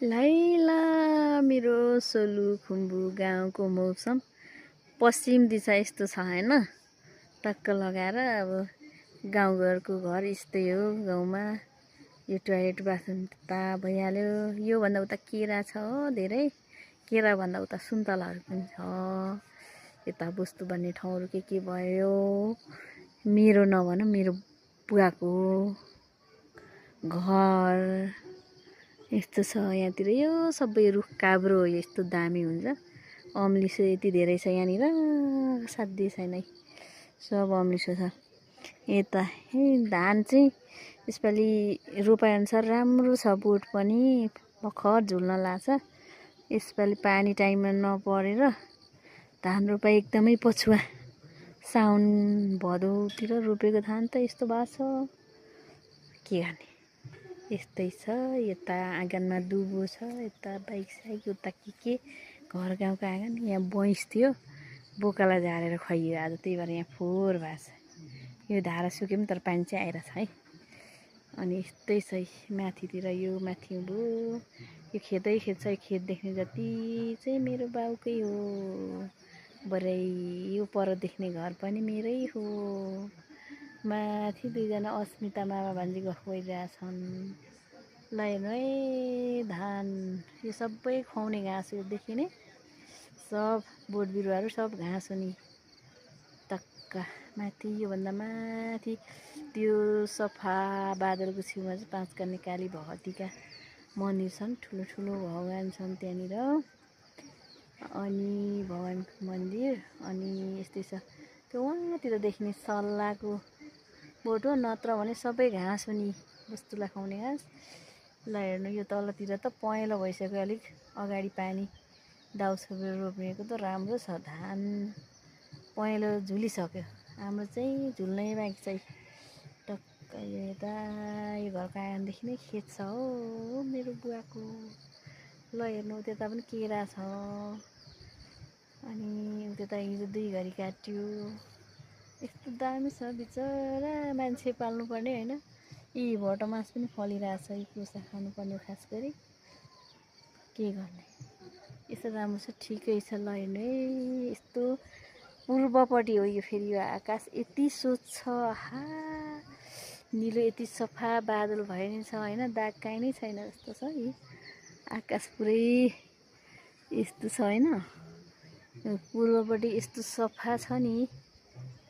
लाइला मेरो सोलुखुम्बु गाउँको मौसम पश्चिम दिशा यस्तो छ हैन। टक्क लगाएर अब गाउँघरको घर यस्तै हो। गाउँमा यो टोयलेट बाथरुम त भइहाल्यो। यो भन्दा उता केरा छ हो, धेरै केरा भन्दा उता सुन्तलाहरू पनि छ। यता वस्तु बन्ने ठाउँहरू के भयो। मेरो नभन, मेरो बुवाको घर यस्तो छ। यहाँतिर यो सबै रुख काब्रो यस्तो दामी हुन्छ। अम्लिसो यति धेरै छ यहाँनिर, साध्यै छैन है, सब अम्लिसो छ। यता धान चाहिँ यसपालि रोपाइअनुसार राम्रो छ, बोट पनि भर्खर झुल्न लाग्छ। यसपालि पानी टाइममा नपरेर धान रोपाइ एकदमै पछुवा। साउन भदौतिर रोपेको धान त यस्तो भएको छ, के गर्ने। यस्तै छ। यता आँगनमा दुबो छ, यता बाइक साइक, उता के घर गाउँको आँगन। यहाँ भैँस थियो, बोकालाई झारेर खुवाइयो आज, त्यही भएर यहाँ फोहोर भएको छ। यो धारा सुक्यो पनि तर पानी चाहिँ आइरहेछ है। अनि यस्तै छ माथितिर, यो माथि भयो। यो खेतै खेत छ। खेत देख्ने जति चाहिँ मेरो बाउकै हो। बरै यो पर देख्ने घर पनि मेरै हो। माथि दुईजना अस्मिता मामा भान्जी गफ गरिरहेछन्। ल हेर्नु है धान, यो सबै खुवाउने घाँस हो देखिने, सब बोट बिरुवाहरू सब घाँस हो नि। टक्क माथि, योभन्दा माथि त्यो सफा बादलको छेउमा चाहिँ पाँच कन्या काली भगवतीका मन्दिर छन्। ठुलो ठुलो भगवान् छन् त्यहाँनिर। अनि भगवानको मन्दिर, अनि यस्तै छ। त्यो वहाँतिर देख्ने सल्लाहको बोट हो, नत्र भने सबै घाँस हो नि, वस्तुलाई खुवाउने घाँस। ल हेर्नु, यो तलतिर त पहेँलो भइसक्यो। अलिक अगाडि पानी दाउछोपेर रोप्नेको त राम्रो छ। धान पहेँलो झुलिसक्यो, हाम्रो चाहिँ झुल्नै बाँकी छ। टक्क यता यो घरको आँगनदेखि नै खेत छ हो मेरो बुवाको। ल हेर्नु, त्यता पनि केरा छ। अनि त्यता हिजो 2 घडी काट्यो। यस्तो दामी छ, बिचरा मान्छे पाल्नुपर्ने होइन। यी भटमास पनि फलिरहेछ, यी कुसा खानुपर्ने खास गरी, के गर्ने। यस्तो राम्रो छ, ठिकै छ। ल हेर्नु है, यस्तो पूर्वपट्टि हो यो फेरि। यो आकाश यति स्वच्छ, आहा, निलो यति सफा बादल भए नि छ होइन, दाग काहीँ नै छैन जस्तो छ। यी आकाश पुरै यस्तो छ होइन। पूर्वपट्टि यस्तो सफा छ नि,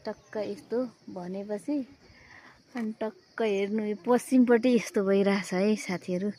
टक्क यस्तो भनेपछि। अनि टक्क हेर्नु, यो पश्चिमपट्टि यस्तो भइरहेछ है साथीहरू।